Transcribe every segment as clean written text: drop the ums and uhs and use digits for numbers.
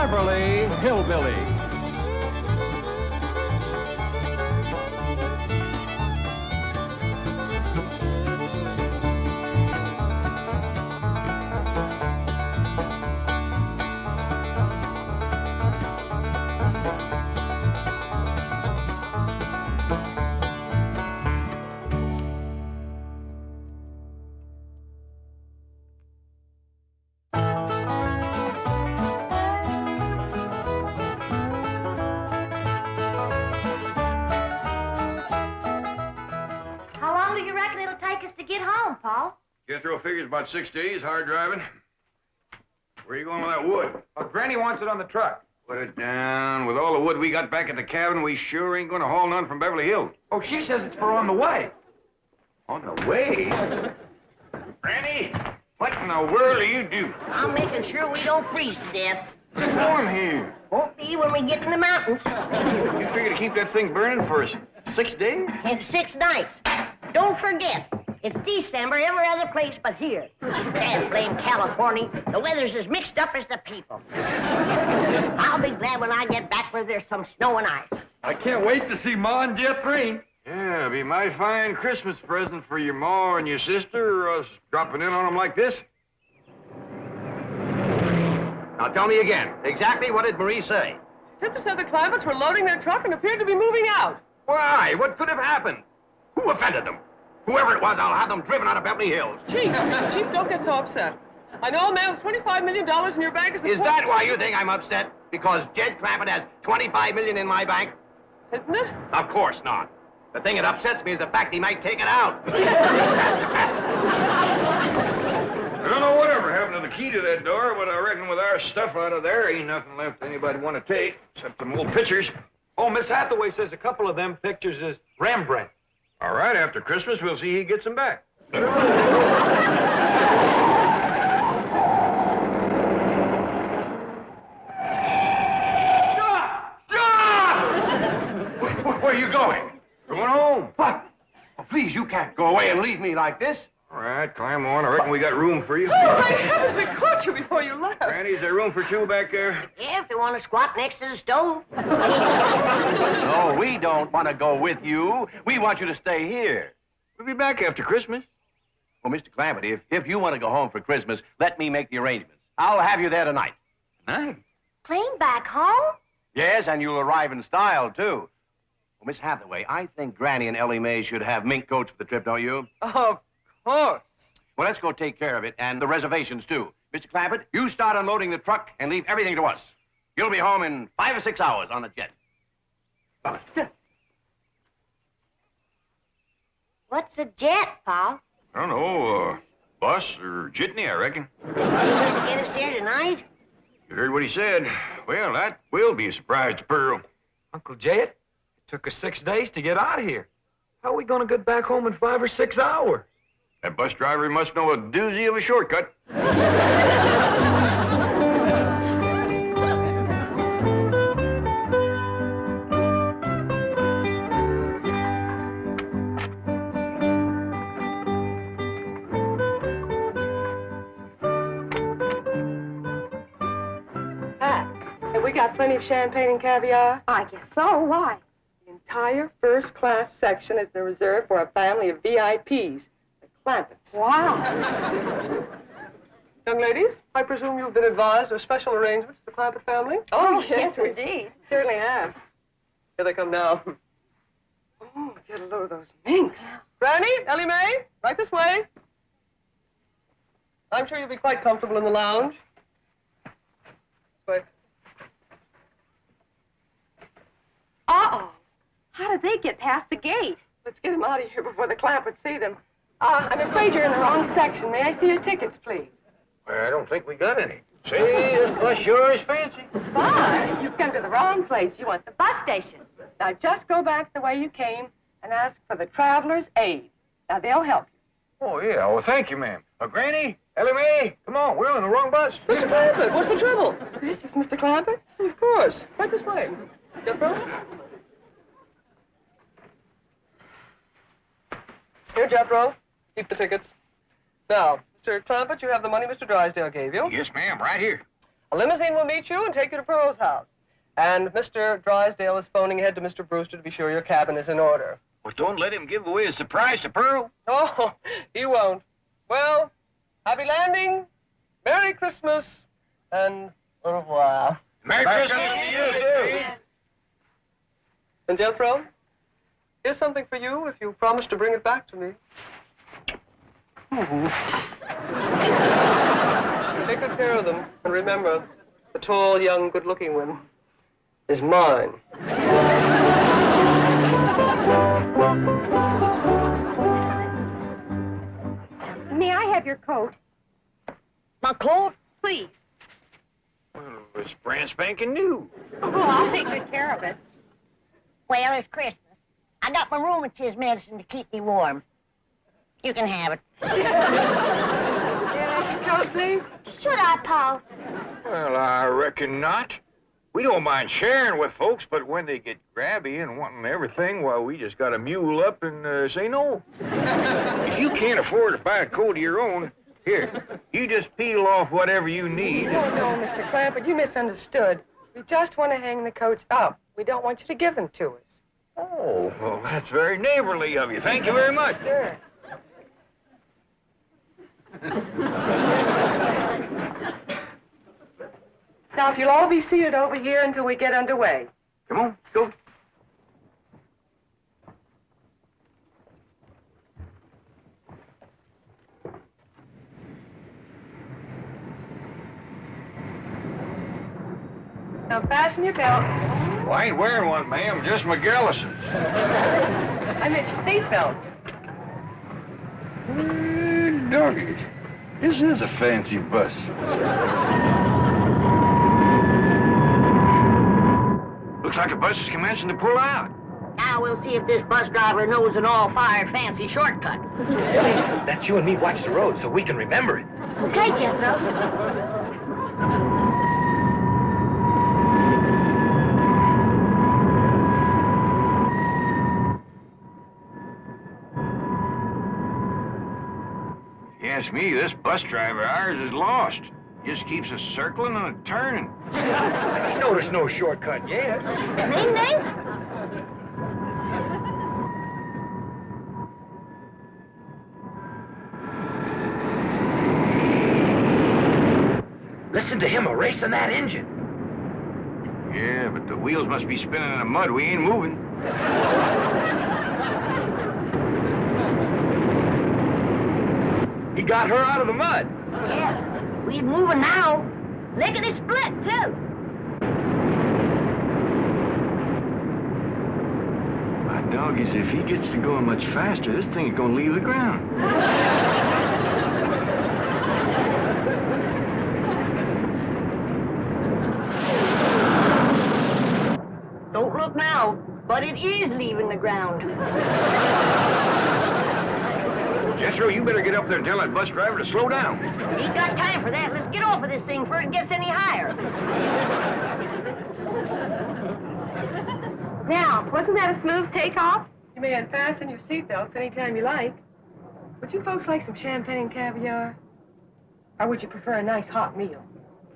Beverly Hillbillies. Jethro figures about 6 days, hard driving. Where are you going with that wood? Oh, Granny wants it on the truck. Put it down. With all the wood we got back at the cabin, we sure ain't going to haul none from Beverly Hills. Oh, she says it's for on the way. On the way? Granny, what in the world do you do? I'm making sure we don't freeze to death. It's warm here. Won't be when we get in the mountains. You figure to keep that thing burning for us 6 days? And 6 nights. Don't forget, it's December every other place but here. Damn blame California. The weather's as mixed up as the people. I'll be glad when I get back where there's some snow and ice. I can't wait to see Ma and Jethro. Yeah, it'll be a mighty fine Christmas present for your ma and your sister, or us dropping in on them like this. Now tell me again, exactly what did Marie say? Simply said the Clampetts were loading their truck and appeared to be moving out. Why? What could have happened? Who offended them? Whoever it was, I'll have them driven out of Beverly Hills. Chief, don't get so upset. I know a man with $25 million in your bank Is that why you think I'm upset? Because Jed Clampett has $25 million in my bank? Isn't it? Of course not. The thing that upsets me is the fact he might take it out. I don't know whatever happened to the key to that door, but I reckon with our stuff out of there, ain't nothing left anybody want to take, except them old pictures. Oh, Miss Hathaway says a couple of them pictures is Rembrandt. All right, after Christmas, we'll see he gets them back. Stop! Stop! Where are you going? Going home. What? Oh, please, you can't go away and leave me like this. All right, climb on. I reckon we got room for you. Oh, my heavens, we caught you before you left. Granny, is there room for 2 back there? Yeah, if they want to squat next to the stove. No, we don't want to go with you. We want you to stay here. We'll be back after Christmas. Well, Mr. Clampett, if you want to go home for Christmas, let me make the arrangements. I'll have you there tonight. Nice. Plane back home? Yes, and you'll arrive in style, too. Well, Miss Hathaway, I think Granny and Ellie May should have mink coats for the trip, don't you? Of course. Well, let's go take care of it, and the reservations, too. Mr. Clampett, you start unloading the truck and leave everything to us. You'll be home in 5 or 6 hours on the jet. What's a jet, Pa? I don't know, bus or jitney, I reckon. You gonna get us here tonight? You heard what he said. Well, that will be a surprise to Pearl. Uncle Jed, it took us 6 days to get out of here. How are we going to get back home in 5 or 6 hours? That bus driver must know a doozy of a shortcut. Have we got plenty of champagne and caviar? I guess so. Why? The entire first-class section has been reserved for a family of VIPs, the Clampetts. Wow. Young ladies, I presume you've been advised of special arrangements for the Clampett family? Oh, yes, indeed. Certainly have. Here they come now. Oh, get a load of those minks. Granny, Ellie May, right this way. I'm sure you'll be quite comfortable in the lounge. Wait. Uh-oh. How did they get past the gate? Let's get them out of here before the Clampetts see them. I'm afraid you're in the wrong section. May I see your tickets, please? Well, I don't think we got any. See, this bus sure is fancy. Bus? You've come to the wrong place. You want the bus station. Now, just go back the way you came and ask for the Traveler's Aid. Now, they'll help you. Oh, yeah. Well, thank you, ma'am. Granny, Ellie May, come on. We're on the wrong bus. Mr. Clampett, what's the trouble? This is Mr. Clampett? Of course. Right this way. Jethro? Here, Jethro. Keep the tickets. Now, Mr. Clampett, you have the money Mr. Drysdale gave you. Yes, ma'am. Right here. A limousine will meet you and take you to Pearl's house. And Mr. Drysdale is phoning ahead to Mr. Brewster to be sure your cabin is in order. Well, don't let him give away a surprise to Pearl. Oh, he won't. Well, happy landing, Merry Christmas, and au revoir. Merry Christmas to you, too. And Jethro, here's something for you if you promise to bring it back to me. Take good care of them, and remember, the tall, young, good-looking one is mine. May I have your coat? My coat? Please. Well, it's brand spanking new. Oh, I'll take good care of it. Well, it's Christmas. I got my rheumatism medicine to keep me warm. You can have it. Coat, please. Should I, Paul? Well, I reckon not. We don't mind sharing with folks, but when they get grabby and wanting everything, well, we just got to mule up and say no. If you can't afford to buy a coat of your own, here, you just peel off whatever you need. No, Mr. Clampett, you misunderstood. We just want to hang the coats up. We don't want you to give them to us. Oh, well, that's very neighborly of you. Thank you very much. Sure. Now, if you'll all be seated over here until we get underway. Come on, go. Now, fasten your belt. Well, I ain't wearing one, ma'am, just McGillison's. I meant your seat belts. Doggies, this is a fancy bus. Looks like the bus is commencing to pull out. Now we'll see if this bus driver knows an all-fired fancy shortcut. That's you and me watch the road so we can remember it. Okay, Jethro. If you ask me, this bus driver of ours is lost. Just keeps us circling and turning. I ain't noticed no shortcut yet. Ding, ding. Listen to him erasing that engine. Yeah, but the wheels must be spinning in the mud. We ain't moving. He got her out of the mud. Yeah, we's moving now. Lickety split, too. My doggies, if he gets to going much faster, this thing is gonna leave the ground. Don't look now, but it is leaving the ground. Jethro, you better get up there and tell that bus driver to slow down. We ain't got time for that. Let's get off of this thing before it gets any higher. Now, wasn't that a smooth takeoff? You may unfasten your seat belts anytime you like. Would you folks like some champagne caviar? Or would you prefer a nice hot meal?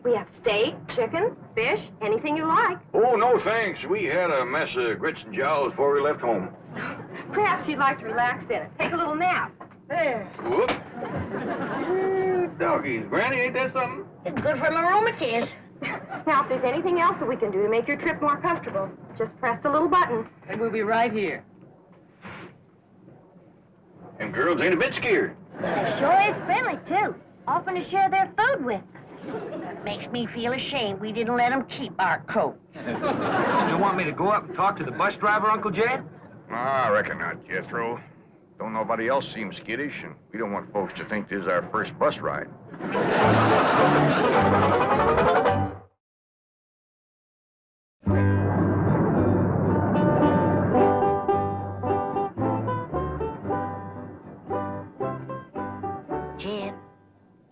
We have steak, chicken, fish, anything you like. Oh, no thanks. We had a mess of grits and jowls before we left home. Perhaps you'd like to relax in it. Take a little nap. There. Whoop. Doggies, Granny, ain't that something? It's good for my rheumatiz. Now, if there's anything else that we can do to make your trip more comfortable, just press the little button. And we'll be right here. Them girls ain't a bit scared. They sure is friendly, too. Offering to share their food with us. Makes me feel ashamed we didn't let them keep our coats. Still want me to go up and talk to the bus driver, Uncle Jed? I reckon not, Jethro. Don't nobody else seem skittish, and we don't want folks to think this is our first bus ride. Jed,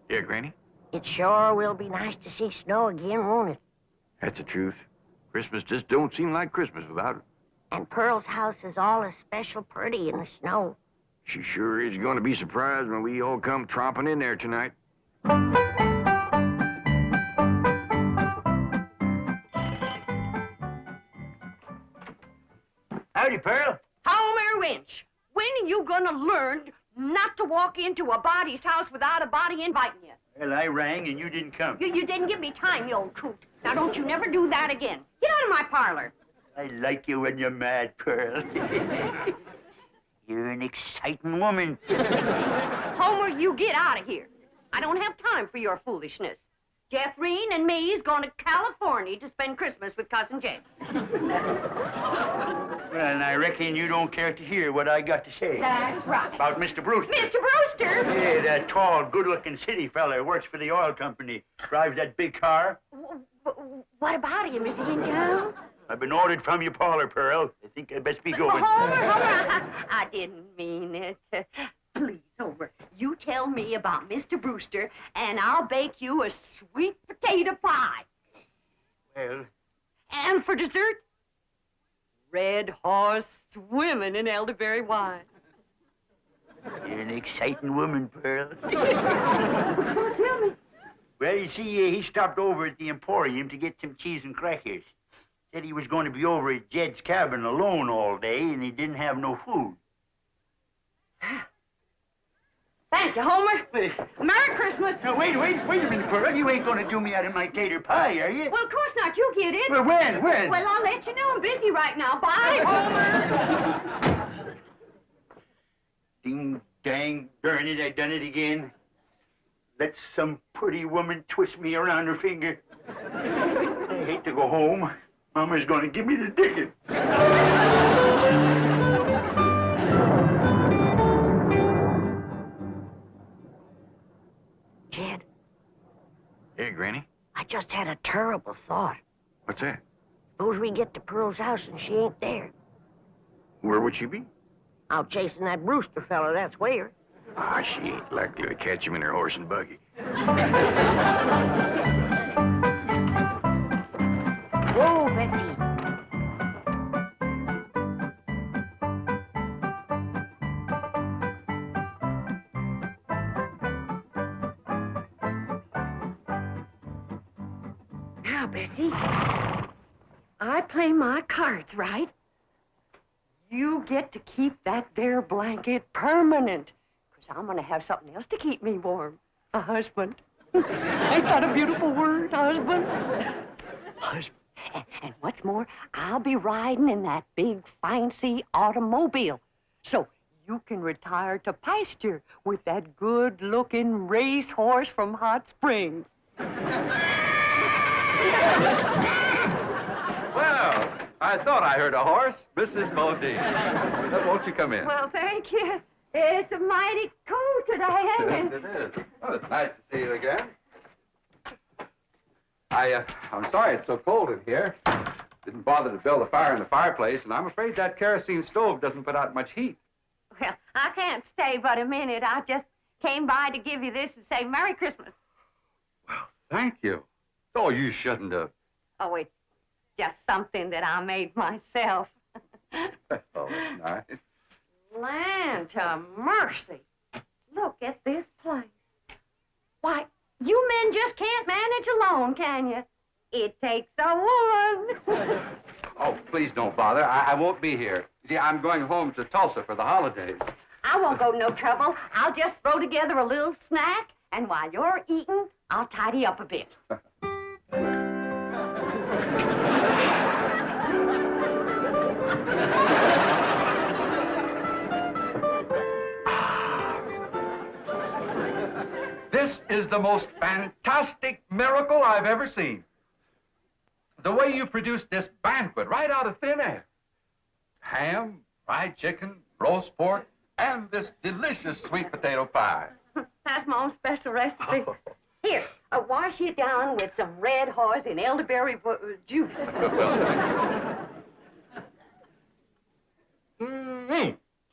Yeah, Granny? it sure will be nice to see snow again, won't it? That's the truth. Christmas just don't seem like Christmas without it. And Pearl's house is all especial pretty in the snow. She sure is going to be surprised when we all come tromping in there tonight. Howdy, Pearl. Homer Winch, when are you gonna learn not to walk into a body's house without a body inviting you? Well, I rang and you didn't come. You didn't give me time, you old coot. Now don't you never do that again. Get out of my parlor. I like you when you're mad, Pearl. You're an exciting woman. Homer, you get out of here. I don't have time for your foolishness. Jethrine and me's going to California to spend Christmas with Cousin Jet. Well, and I reckon you don't care to hear what I got to say. That's right. About Mr. Brewster. Mr. Brewster! Yeah, that tall, good-looking city fella works for the oil company. Drives that big car. What about him? Is he in town? I've been ordered from your parlor, Pearl. I think I'd best be going. Homer, I didn't mean it. Please, Homer, you tell me about Mr. Brewster, and I'll bake you a sweet potato pie. Well... And for dessert, red horse swimming in elderberry wine. You're an exciting woman, Pearl. Tell me. Well, you see, he stopped over at the Emporium to get some cheese and crackers. Said he was going to be over at Jed's cabin alone all day, and he didn't have no food. Thank you, Homer. Merry Christmas. Now, wait a minute, Pearl. You ain't going to do me out of my tater pie, are you? Well, of course not. You get it. Well, when? Well, I'll let you know. I'm busy right now. Bye, Homer. Ding, dang, darn it, I done it again. Let some pretty woman twist me around her finger. I hate to go home. Mama's going to give me the digging. Jed, Hey, Granny. I just had a terrible thought. What's that? Suppose we get to Pearl's house and she ain't there. Where would she be? Out chasing that Brewster fella, that's where. Ah, she ain't likely to catch him in her horse and buggy. Whoa, Bessie. Now, Bessie, I play my cards right. You get to keep that there blanket permanent. Because I'm going to have something else to keep me warm. A husband. Ain't that a beautiful word, husband? Husband. And what's more, I'll be riding in that big, fancy automobile. So you can retire to pasture with that good-looking racehorse from Hot Springs. Well, I thought I heard a horse. Mrs. Bodine. Won't you come in? Well, thank you. It's a mighty cold today, ain't Yes, it? it is. Well, it's nice to see you again. I'm sorry it's so cold in here. Didn't bother to build a fire in the fireplace, and I'm afraid that kerosene stove doesn't put out much heat. Well, I can't stay but a minute. I just came by to give you this and say Merry Christmas. Well, thank you. Oh, you shouldn't have. Oh, it's just something that I made myself. Oh, that's nice. Land to mercy. Look at this place. Why, you men just can't manage alone, can you? It takes a woman. Oh, please don't bother. I won't be here. See, I'm going home to Tulsa for the holidays. I won't go to no trouble. I'll just throw together a little snack, and while you're eating, I'll tidy up a bit. This is the most fantastic miracle I've ever seen. The way you produced this banquet right out of thin air. Ham, fried chicken, roast pork, and this delicious sweet potato pie. That's my own special recipe. Here, wash it down with some red horse and elderberry juice.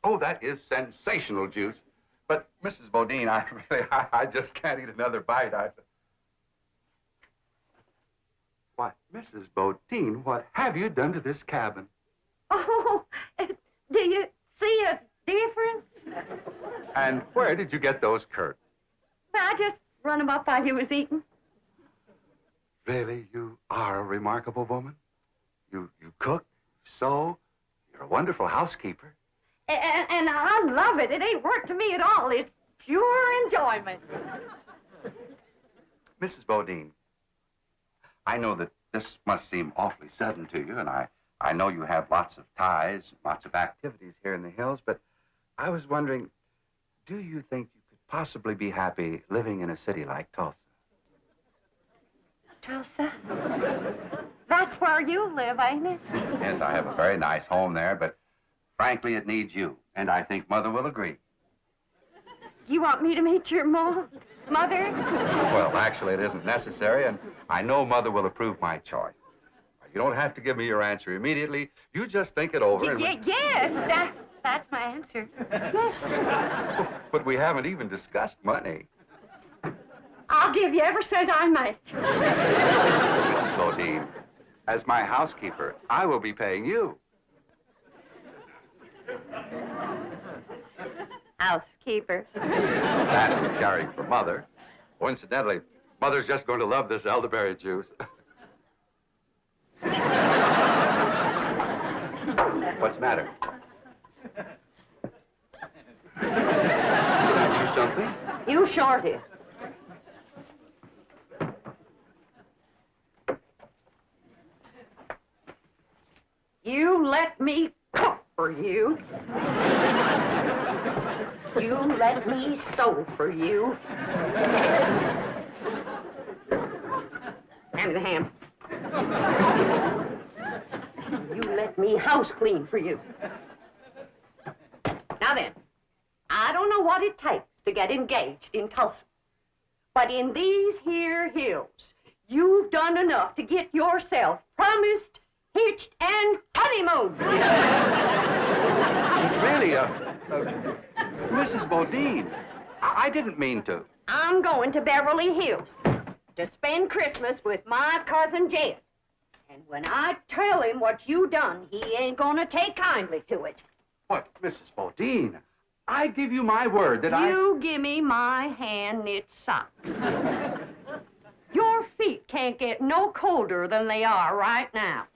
Oh, that is sensational juice. But, Mrs. Bodine, I just can't eat another bite. Why, Mrs. Bodine, what have you done to this cabin? Oh, do you see a difference? And where did you get those curtains? I just run them up while you was eating. Really, you are a remarkable woman. You cook, sew, you're a wonderful housekeeper. And I love it. It ain't work to me at all. It's pure enjoyment. Mrs. Bodine, I know that this must seem awfully sudden to you, and I know you have lots of ties, lots of activities here in the hills, but I was wondering, do you think you could possibly be happy living in a city like Tulsa? Tulsa? That's where you live, ain't it? Yes, I have a very nice home there, but frankly, it needs you, and I think Mother will agree. You want me to meet your mother? Well, actually, it isn't necessary, and I know Mother will approve my choice. You don't have to give me your answer immediately. You just think it over. Yes, that's my answer. But we haven't even discussed money. I'll give you every cent I make. Mrs. Bodine, as my housekeeper, I will be paying you. Housekeeper. That would carry for Mother. Coincidentally, Mother's just going to love this elderberry juice. What's the matter? Did I do something? You Shorty. You let me cook for you. You let me sew for you. Hand me the ham. You let me house clean for you. Now then, I don't know what it takes to get engaged in Tulsa, but in these here hills, you've done enough to get yourself promised, hitched, and honeymooned. Really, Mrs. Bodine, I didn't mean to. I'm going to Beverly Hills to spend Christmas with my cousin Jed. And when I tell him what you done, he ain't gonna take kindly to it. What, Mrs. Bodine? I give you my word that You give me my hand-knit socks. Your feet can't get no colder than they are right now.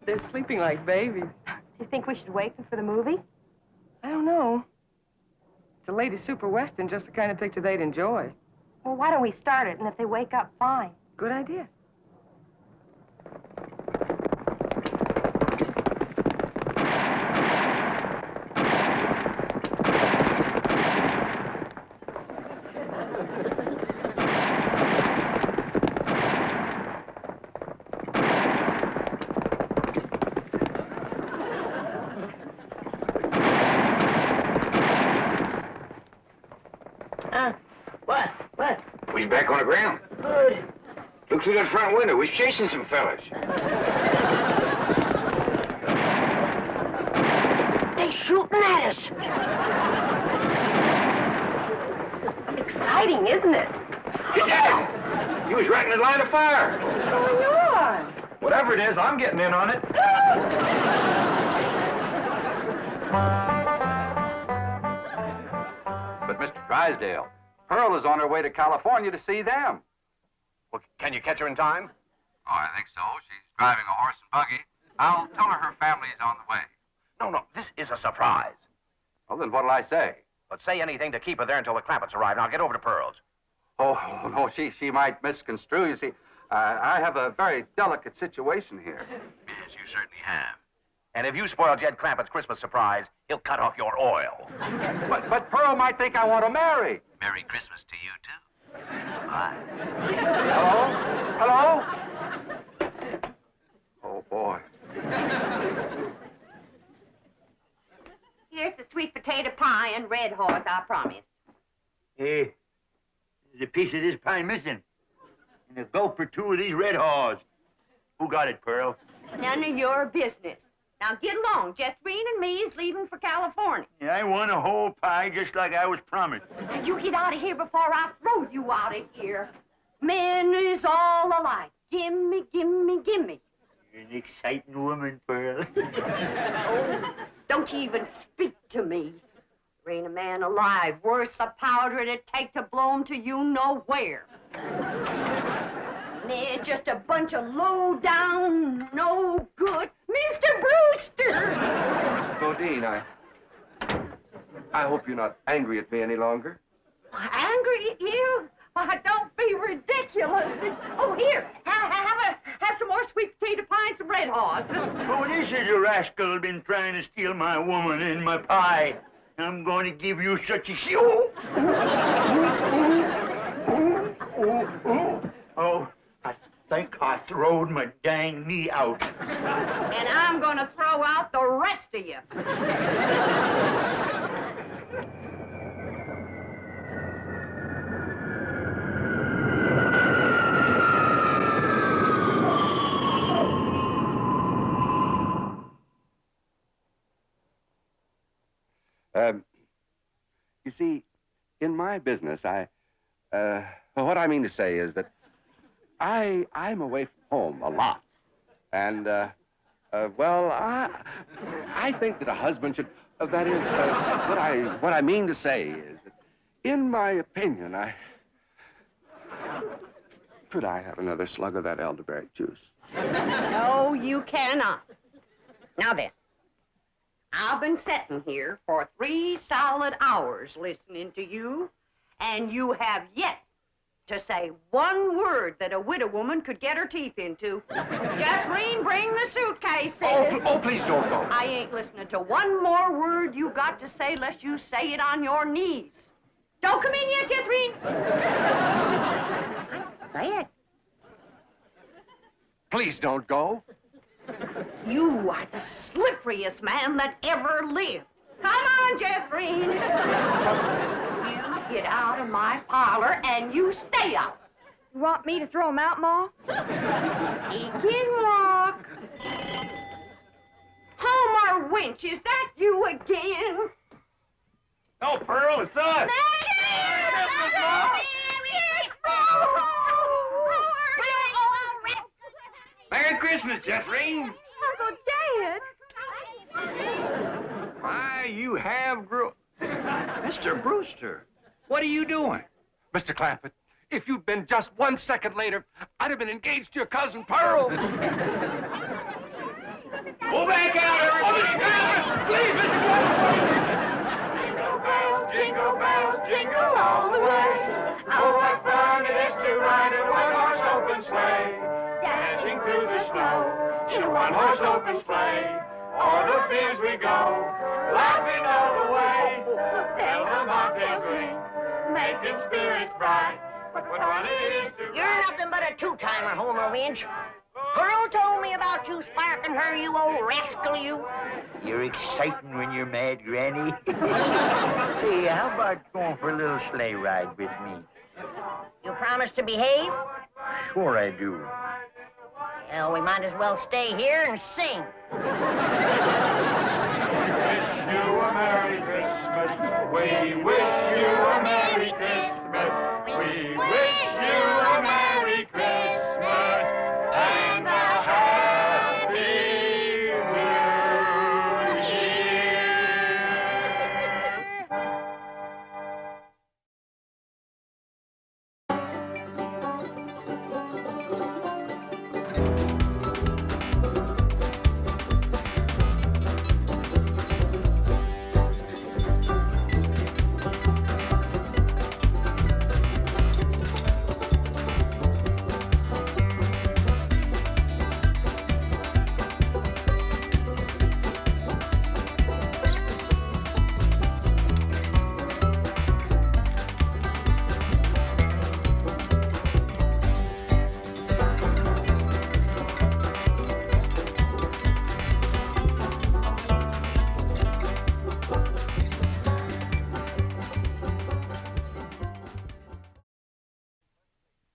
They're sleeping like babies. Do you think we should wake them for the movie? I don't know. It's a lady super western, just the kind of picture they'd enjoy. Well, why don't we start it, and if they wake up, fine. Good idea. What? We's back on the ground. Good. Look through that front window. We's chasing some fellas. They shooting at us. Exciting, isn't it? You did it! You was right in the line of fire. What's going on? Whatever it is, I'm getting in on it. But Mr. Drysdale, Pearl is on her way to California to see them. Well, can you catch her in time? Oh, I think so. She's driving a horse and buggy. I'll tell her family's on the way. No, this is a surprise. Well, then what'll I say? But say anything to keep her there until the Clampetts arrive, and I'll get over to Pearl's. Oh, no, she might misconstrue. You see, I have a very delicate situation here. Yes, you certainly have. And if you spoil Jed Clampett's Christmas surprise, he'll cut off your oil. But Pearl might think I want to marry. Merry Christmas to you, too. Bye. Hello? Oh, boy. Here's the sweet potato pie and red horse I promised. Hey, there's a piece of this pie missing. And a gulp or two of these red haws. Who got it, Pearl? None of your business. Now get along. Jethro and me is leaving for California. Yeah, I want a whole pie just like I was promised. Now you get out of here before I throw you out of here. Men is all alike. Gimme, gimme, gimme. You're an exciting woman, Pearl. Oh, don't you even speak to me. There ain't a man alive worth the powder it'd take to blow him to you know where. There's just a bunch of low-down, no good. Mr. Brewster! Mrs. Bodine, I hope you're not angry at me any longer. Angry at you? Why, don't be ridiculous. Oh, here, have some more sweet potato pie and some Red Horse. Oh, this is a rascal been trying to steal my woman and my pie. I'm going to give you such a... Oh, I think I throwed my dang knee out. And I'm going to throw out the rest of you. You see, in my business, what I mean to say is that I'm away from home a lot. And, well, I think that a husband should, that is, what I mean to say is that, in my opinion, could I have another slug of that elderberry juice? No, you cannot. Now then, I've been sitting here for 3 solid hours listening to you, and you have yet to say one word that a widow woman could get her teeth into. Jethro, bring the suitcases. Oh, please don't go. I ain't listening to one more word you got to say lest you say it on your knees. Don't come in yet, Jethro. Say it. Please don't go. You are the slipperiest man that ever lived. Come on, Jethro. You get out of my parlor and you stay out. You want me to throw him out, Ma? He can walk. Homer Winch, is that you again? Oh, Pearl, it's us. Merry Christmas, Jethro. Uncle Dad. Why, you have grew... Mr. Brewster, what are you doing? Mr. Clampett, if you'd been just 1 second later, I'd have been engaged to your cousin Pearl. Go back out, everybody! Please, Mr. Clampett! Jingle bells, jingle all the way. Oh, what fun it is to ride in a one-horse open sleigh. Dashing through the snow in a one-horse open sleigh. O'er the fields we go, laughing all the way. Bells on bobtails ring, making spirits bright. What fun it is to You're nothing but a two-timer, Homer Winch. Pearl told me about you sparking her, you old rascal, you. You're exciting when you're mad, Granny. Hey, how about going for a little sleigh ride with me? You promise to behave? Sure I do. Well, we might as well stay here and sing. wish you a Merry Christmas. We wish you a Merry Christmas. We wish you a Merry Christmas and a Happy New Year.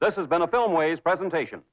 This has been a Filmways presentation.